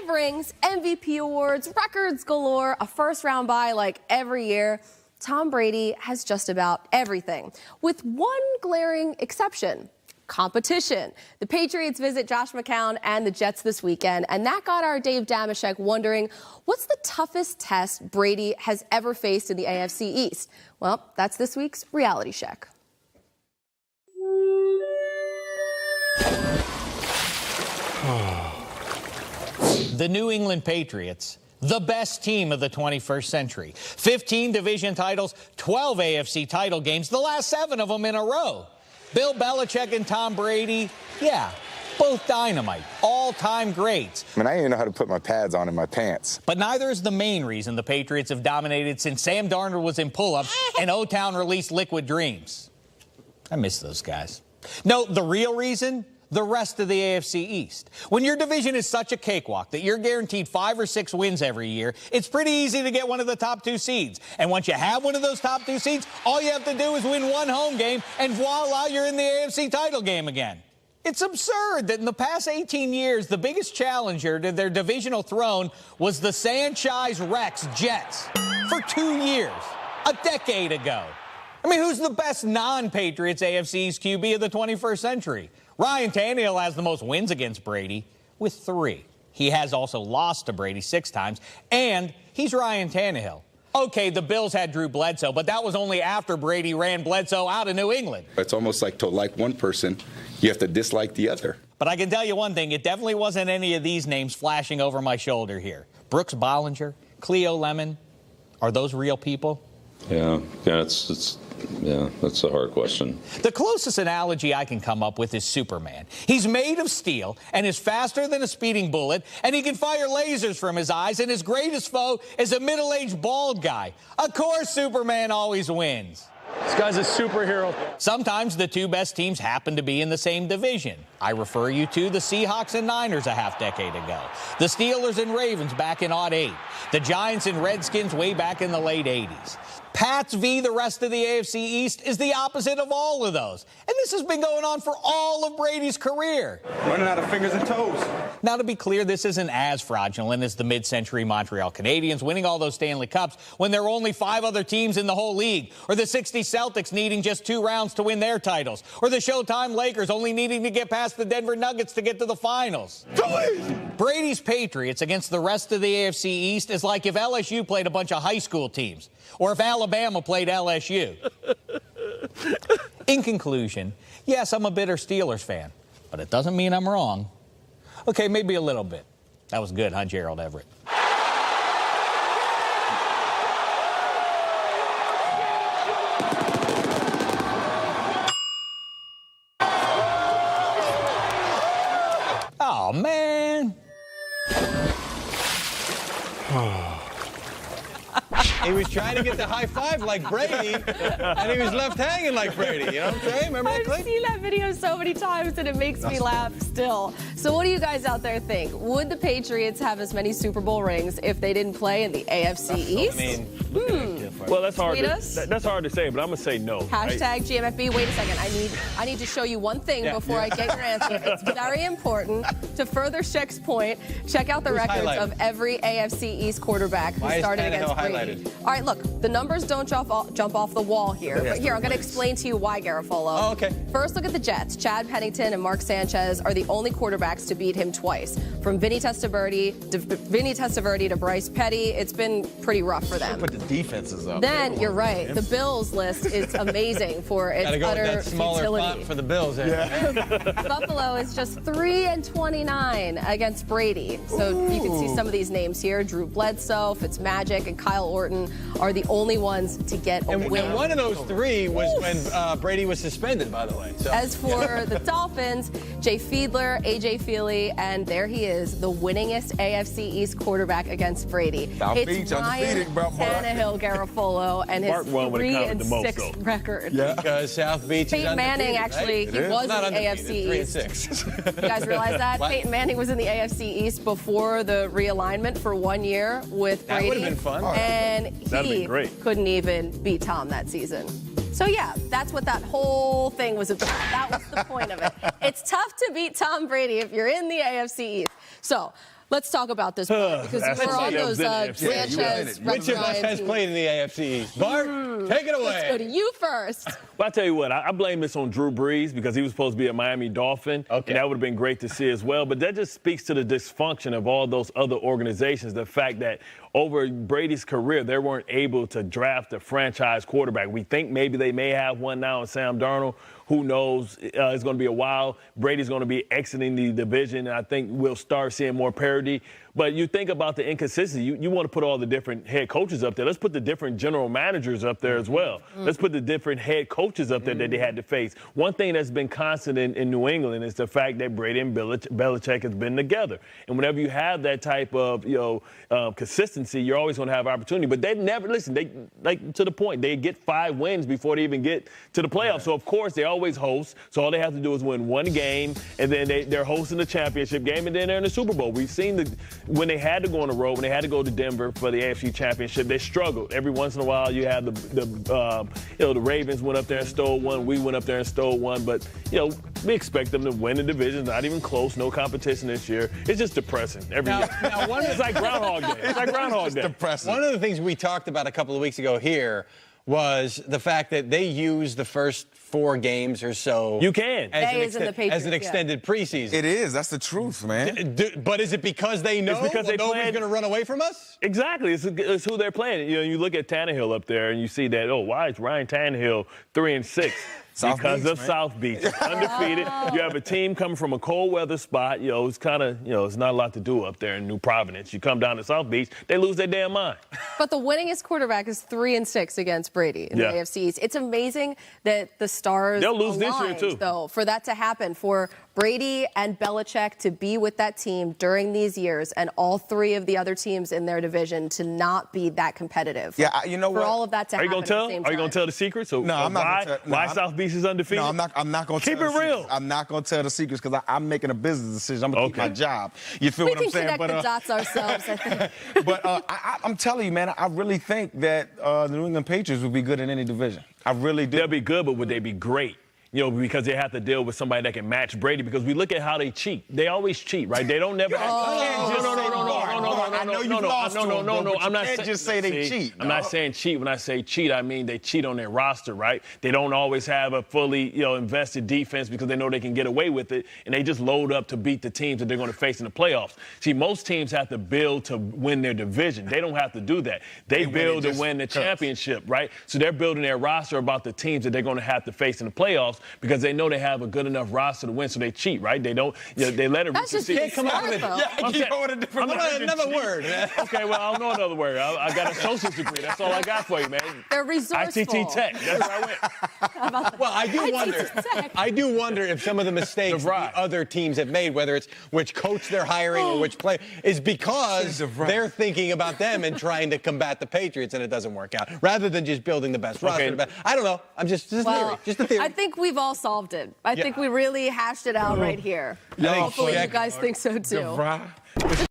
5 rings, MVP awards, records galore, a first-round bye like every year. Tom Brady has just about everything, with one glaring exception: competition. The Patriots visit Josh McCown and the Jets this weekend, and that got our Dave Damashek wondering, what's the toughest test Brady has ever faced in the AFC East? Well, that's this week's Reality Check. The New England Patriots, the best team of the 21st century. 15 division titles, 12 AFC title games, the last 7 of them in a row. Bill Belichick and Tom Brady, yeah, both dynamite, all-time greats. I didn't even know how to put my pads on in my pants. But neither is the main reason the Patriots have dominated since Sam Darnold was in pull-ups and O-Town released Liquid Dreams. I miss those guys. No, the real reason? The rest of the AFC East. When your division is such a cakewalk that you're guaranteed 5 or 6 wins every year, it's pretty easy to get one of the top 2 seeds. And once you have one of those top 2 seeds, all you have to do is win one home game, and voila, you're in the AFC title game again. It's absurd that in the past 18 years, the biggest challenger to their divisional throne was the Sanchez Rex Jets for 2 years, a decade ago. I mean, who's the best non-Patriots AFC East QB of the 21st century? Ryan Tannehill has the most wins against Brady with 3. He has also lost to Brady 6 times, and he's Ryan Tannehill. Okay, the Bills had Drew Bledsoe, but that was only after Brady ran Bledsoe out of New England. It's almost like to like one person, you have to dislike the other. But I can tell you one thing, it definitely wasn't any of these names flashing over my shoulder here. Brooks Bollinger, Cleo Lemon, are those real people? Yeah, that's a hard question. The closest analogy I can come up with is Superman. He's made of steel and is faster than a speeding bullet, and he can fire lasers from his eyes, and his greatest foe is a middle-aged bald guy. Of course Superman always wins. This guy's a superhero. Sometimes the 2 best teams happen to be in the same division. I refer you to the Seahawks and Niners a half-decade ago, the Steelers and Ravens back in '08, the Giants and Redskins way back in the late '80s. Pats v. the rest of the AFC East is the opposite of all of those. And this has been going on for all of Brady's career. Running out of fingers and toes. Now, to be clear, this isn't as fraudulent as the mid-century Montreal Canadiens winning all those Stanley Cups when there were only 5 other teams in the whole league, or the '60 Celtics needing just 2 rounds to win their titles, or the Showtime Lakers only needing to get past the Denver Nuggets to get to the finals. Brady's Patriots against the rest of the AFC East is like if LSU played a bunch of high school teams, or if Alabama played LSU. In conclusion, yes, I'm a bitter Steelers fan, but it doesn't mean I'm wrong. Okay, maybe a little bit. That was good, huh, Gerald Everett? Oh, man. He was trying to get the high five like Brady, and he was left hanging like Brady. You know what I'm saying? Remember that clip? I've seen that video so many times, and it makes me laugh still. So what do you guys out there think? Would the Patriots have as many Super Bowl rings if they didn't play in the AFC East? Well, that's hard. Tweet That's hard to say, but I'm gonna say no. Hashtag GMFB. Wait a second. I need to show you one thing before I get your answer. It's very important. To further Shek's point, check out the records of every AFC East quarterback who started against Brady. All right, look, the numbers don't jump off the wall here. But here, I'm going to explain to you why, Garofolo. Oh, okay. First, look at the Jets. Chad Pennington and Mark Sanchez are the only quarterbacks to beat him twice. From Vinny Testaverde to Bryce Petty, it's been pretty rough for them. Put the defenses up. Then, you're right. The Bills list is amazing for its Gotta go utter with that smaller futility. font for the Bills. Buffalo is just 3-29 against Brady. So you can see some of these names here. Drew Bledsoe, Fitzmagic, and Kyle Orton are the only ones to get a win. And one of those 3 was when Brady was suspended, by the way. So. As for the Dolphins, Jay Fiedler, A.J. Feely, and there he is, the winningest AFC East quarterback against Brady. It's Ryan Tannehill, Garofolo, and his 3-6 record. Yeah. Because South Beach Peyton Manning, actually, he was in the AFC East. 3-6. You guys realize that? What? Peyton Manning was in the AFC East before the realignment for 1 year with Brady. That would have been fun. And he couldn't even beat Tom that season. So, yeah, that's what that whole thing was about. That was the point of it. It's tough to beat Tom Brady if you're in the AFC East. So, Let's talk about this part, because That's we're on something those that was in the AFC. Sanchez. Which of us has played in the AFC East? Bart, take it away. Let's go to you first. Well, I tell you what, I blame this on Drew Brees because he was supposed to be a Miami Dolphin, and that would have been great to see as well. But that just speaks to the dysfunction of all those other organizations, the fact that over Brady's career, they weren't able to draft a franchise quarterback. We think maybe they may have one now in Sam Darnold. Who knows? It's going to be a while. Brady's going to be exiting the division, and I think we'll start seeing more parity. But you think about the inconsistency. You want to put all the different head coaches up there. Let's put the different general managers up there as well. Let's put the different head coaches up there that they had to face. One thing that's been constant in New England is the fact that Brady and Belichick has been together. And whenever you have that type of consistency, you're always going to have opportunity. But they never listen. They to the point. They get 5 wins before they even get to the playoffs. So of course they always host. So all they have to do is win one game, and then they're hosting the championship game, and then they're in the Super Bowl. We've seen when they had to go on the road, when they had to go to Denver for the AFC Championship, they struggled. Every once in a while, you have the Ravens went up there and stole one. We went up there and stole one. But we expect them to win the division. Not even close. No competition this year. It's just depressing every year. Now, it's like Groundhog Day. It's like Groundhog Day. Depressing. One of the things we talked about a couple of weeks ago here was the fact that they used the first 4 games or so. You can. As an extended preseason. It is. That's the truth, man. But is it because they know nobody's going to run away from us? Exactly. It's who they're playing. You look at Tannehill up there and you see that, why is Ryan Tannehill 3-6? Because of South Beach. It's undefeated. You have a team coming from a cold weather spot. It's kind of, it's not a lot to do up there in New Providence. You come down to South Beach, they lose their damn mind. But the winningest quarterback is 3-6 against Brady in the AFC East. It's amazing that the stars they'll lose aligned, this year too, though, for that to happen, for Brady and Belichick to be with that team during these years, and all 3 of the other teams in their division to not be that competitive. Yeah, you know what? For all of that to happen at the same time. Are you going to tell the secret? So no, I'm not going to. Why South Beach is undefeated? No, I'm not going to keep it real. I'm not going to tell the secrets because I'm making a business decision. I'm going to keep my job. You feel what I'm saying? We can connect the dots ourselves, I think. But I'm telling you, man, I really think that the New England Patriots would be good in any division. I really do. They'll be good, but would they be great? Because they have to deal with somebody that can match Brady. Because we look at how they cheat. They always cheat, right? They don't never. No. I'm not just say they cheat. I'm not saying cheat. When I say cheat, I mean they cheat on their roster, right? They don't always have a fully, invested defense because they know they can get away with it, and they just load up to beat the teams that they're going to face in the playoffs. See, most teams have to build to win their division. They don't have to do that. They build to win the championship, right? So they're building their roster about the teams that they're going to have to face in the playoffs, because they know they have a good enough roster to win, so they cheat, right? They don't, they let it. That's just come up with a different another word. Man. Okay, well, I don't know another word. I got an associate's degree. That's all I got for you, man. They're resourceful. ITT Tech. That's where I went. Well, I do wonder if some of the mistakes the other teams have made, whether it's which coach they're hiring or which player, is because they're thinking about them and trying to combat the Patriots, and it doesn't work out, rather than just building the best roster. I don't know. I'm just a theory. Just a theory. I think we've all solved it. I think we really hashed it out right here. Hopefully you guys think so too.